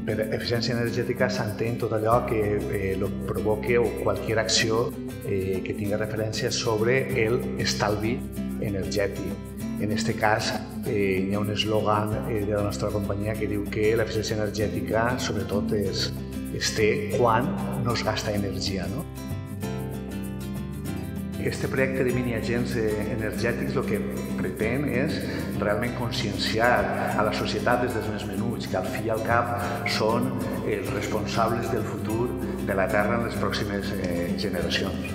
Per eficiència energètica s'entén tot allò que provoque o qualsevol acció que tingui referència sobre l'estalvi energètic. En aquest cas, hi ha un eslògan de la nostra companyia que diu que l'eficiència energètica sobretot es té quan no es gasta energia. Este projecte de mini-agents energètics el que pretén és realment conscienciar a la societat des dels més menuts, que al fi i al cap són els responsables del futur de la Terra en les pròximes generacions.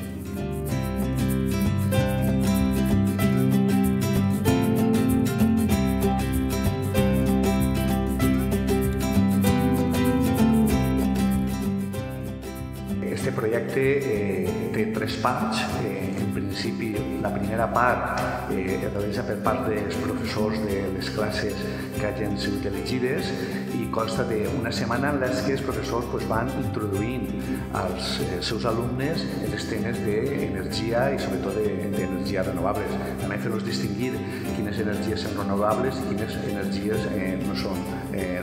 Este projecte té tres parts. En principi, la primera part es realitza per part dels professors de les classes que hagin sigut elegides i consta d'una setmana en què els professors van introduint als seus alumnes els temes d'energia i sobretot d'energies renovables. També fer-los distingir quines energies són renovables i quines energies no són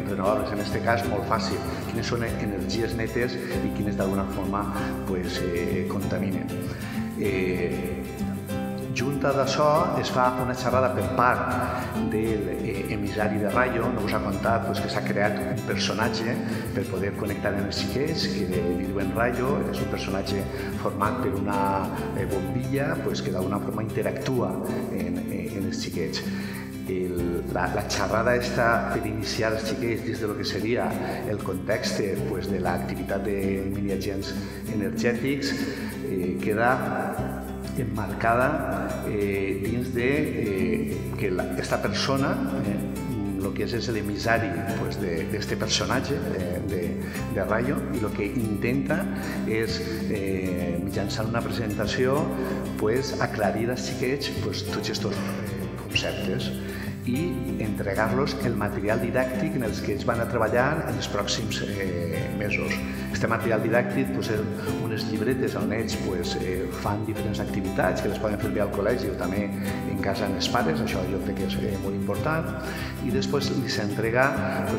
renovables. En aquest cas, molt fàcil, quines són energies netes i quines d'alguna forma contaminen. Junt a d'això es fa una xerrada per part de l'emissari de Rayo. No us ha contat que s'ha creat un personatge per poder connectar amb els xiquets, que li diuen Rayo. És un personatge format per una bombilla que d'alguna forma interactua amb els xiquets. La xerrada està per iniciar els xiquets dins del que seria el context de l'activitat de mini-agents energètics queda emmarcada dins de que aquesta persona, el que és l'emissari d'aquest personatge de Rayo, i el que intenta és, mitjançant una presentació, aclarir als xiquets tots aquests conceptes i entregar-los el material didàctic en els que ells van a treballar en els pròxims mesos. Aquest material didàctic són unes llibretes on ells fan diferents activitats que les poden fer bé al col·legi o també en casa amb els pares, això jo crec que és molt important, i després li s'entrega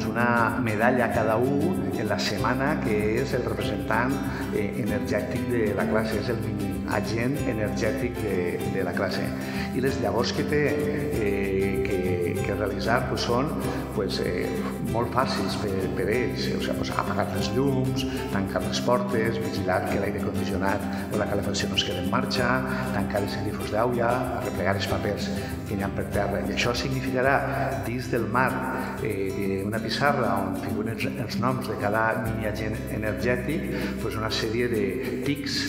una medalla a cada un en la setmana que és el representant energètic de la classe, és el mini-agent energètic de la classe. I les llavors que té que realitzar són molt fàcils per ells, apagar les llums, tancar les portes, vigilar que l'aire condicionat o la calefacció no es quedi en marxa, tancar els grifos d'aigua, replegar els papers que hi ha per terra. I això significarà, dins del marc d'una pissarra on figuren els noms de cada mini-agent energètic, una sèrie de tics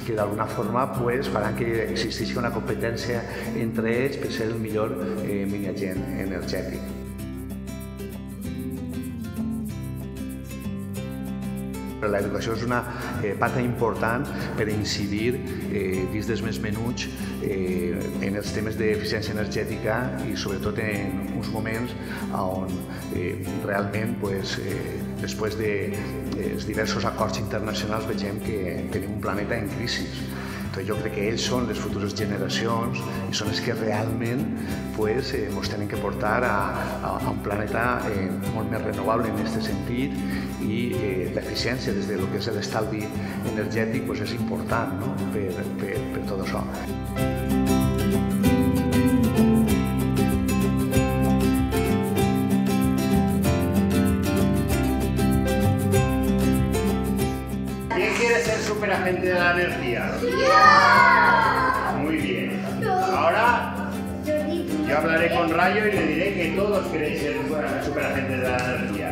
que d'alguna forma faran que existeixi una competència entre ells per ser el millor mini-agent energètic. L'educació és una pata important per incidir dins dels més menuts en els temes d'eficiència energètica i sobretot en uns moments on realment després dels diversos acords internacionals veiem que tenim un planeta en crisi. Jo crec que ells són les futures generacions i són els que realment ens tenen que portar a un planeta molt més renovable en aquest sentit, i l'eficiència des del que és l'estalvi energètic és important per tot això. ¿Quién quiere ser superagente de la energía? Muy bien. Ahora yo hablaré con Rayo y le diré que todos queréis ser superagentes de la energía.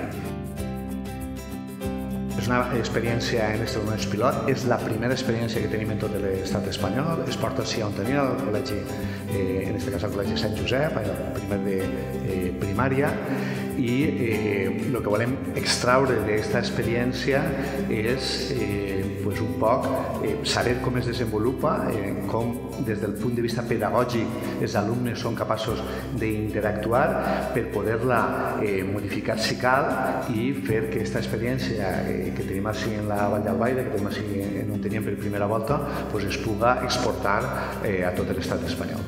És una experiència en aquests moments pilot, és la primera experiència que tenim en tot l'estat espanyol, es porta així on tenia el col·legi, en aquest cas el col·legi Sant Josep, el primer de primària, i el que volem extraure d'aquesta experiència és un poc saber com es desenvolupa, com des del punt de vista pedagògic els alumnes són capaços d'interactuar per poder-la modificar si cal i fer que aquesta experiència que tenim així en la Vall d'Albaida, que tenim així on teníem per primera volta, es puga exportar a tot l'estat espanyol.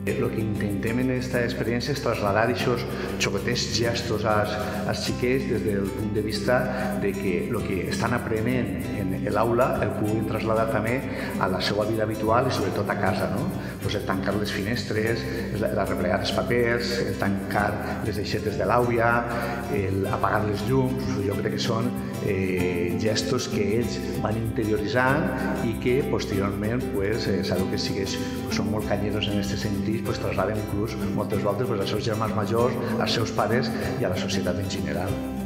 El que intentem en aquesta experiència és traslladar aquests xocotets gestos als xiquets des del punt de vista de que el que estan aprenent en l'aula el puguin traslladar també a la seva vida habitual i sobretot a casa, no? Pues el tancar les finestres, el replegar els papers, el tancar les deixetes de l'àuia, el apagar les llums. Jo crec que són gestos que ells van interioritzant i que posteriorment, sabeu que sí que són molt canyeros en aquest sentit, trasladen inclús moltes voltes als seus germans majors, als seus pares i a la societat en general.